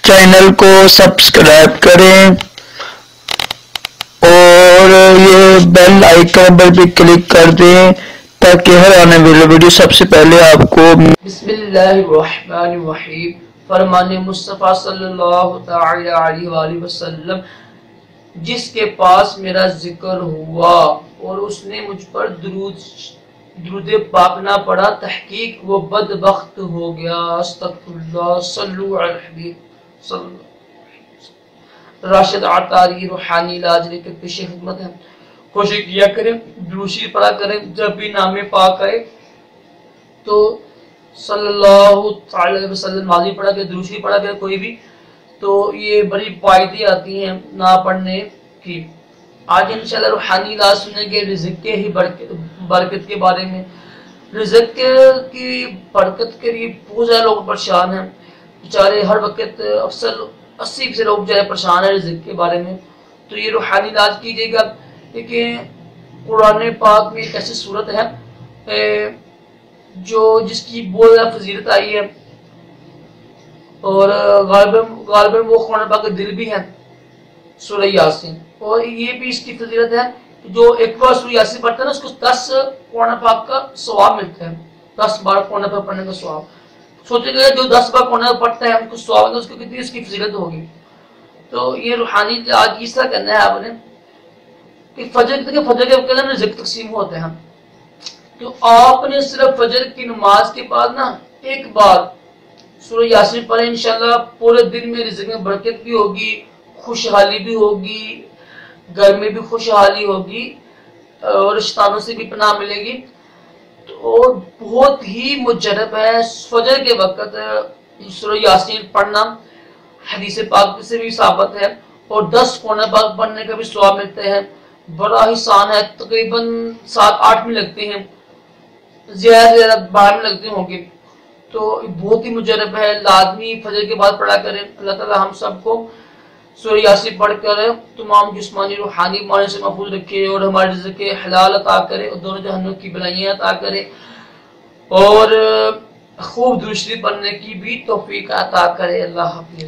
Channel کو subscribe کریں اور یہ بیل آئیکن پر بھی کلک کر دیں تاکہ ہر آنے والی ویڈیو سب سے پہلے آپ کو۔ بسم اللہ الرحمن الرحیم۔ فرمان مصطفیٰ صلی اللہ تعالی علیہ وآلہ وسلم، جس کے پاس میرا ذکر ہوا اور اس نے مجھ پر درود پاک نہ پڑھا، تحقیق وہ بدبخت ہو گیا۔ استغفر اللہ، صلو علی الحبیب صلی اللہ علیہ وسلم۔ راشد عطاری روحانی علاج لے کر پیش خدمت ہے۔ کوشش کیا کریں، درود شریف پڑھا کریں، جب بھی نام پاک آئے تو صلی اللہ علیہ وسلم ماضی پڑھا کرے، درود شریف پڑھا کرے کوئی بھی، تو یہ بڑی فائدے آتی ہیں نہ پڑھنے کی۔ آج انشاءاللہ روحانی علاج سنیں گے رزق کے ہی برکت کے بارے میں۔ رزق کی برکت کے لیے بہت زیادہ لوگ پریشان ہیں بیچارے، ہر وقت اکثر 80% سے لوگ جو ہے پریشان ہیں رزق کے بارے میں، تو یہ روحانی علاج کیجیے گا۔ لیکن قرآن پاک میں ایک ایسی صورت ہے جس کی بہت زیادہ فضیلت آئی ہے، اور غالباً وہ قرآن پاک کا دل بھی ہے، سورہ یاسین۔ اور یہ بھی اس کی فضیلت ہے کہ جو ایک بار سورہ یاسین پڑھتا ہے نا، اس کو 10 قرآن پاک کا ثواب ملتا ہے، 10 بار قرآن پاک پڑھنے کا ثواب۔ سوچے گا جو 10 بار قرآن پاک پڑھتا ہے اس کو ثواب ہے، اس کو کتنی اس کی فضیلت ہوگی۔ تو یہ روحانی آج اس طرح کرنا ہے آپ نے کہ فجر کے وقت میں رزق تقسیم ہوتے ہیں، تو آپ نے صرف فجر کی نماز کے بعد نا ایک بار سورہ یاسین پڑھیں، انشاءاللہ پورے دن میں رزق میں برکت بھی ہوگی، خوشحالی بھی ہوگی، گھر میں بھی خوشحالی ہوگی، اور شیطانوں سے بھی پناہ ملے گی۔ تو بہت ہی مجرب ہے فجر کے وقت سورہ یاسین پڑھنا، حدیث پاک سے بھی ثابت ہے، اور 10 قرآن پاک پڑھنے کا بھی ثواب ملتے ہیں۔ بڑا ہی آسان ہے، تقریباً 7-8 منٹ لگتے ہیں، زیادہ سے زیادہ 12 منٹ لگتے ہوں گے، تو بہت ہی مجرب ہے، لازمی فجر کے بعد پڑھا کریں۔ اللہ تعالی ہم سب کو سورہ یاسین پڑھ کر تمام جسمانی روحانی بیماریوں سے محفوظ رکھے، اور ہمارے رزق حلال عطا کرے، اور دونوں جہنم کی بلائیاں عطا کرے، اور خوب درود شریف پڑھنے کی بھی توفیق عطا کرے۔ اللہ حافظ۔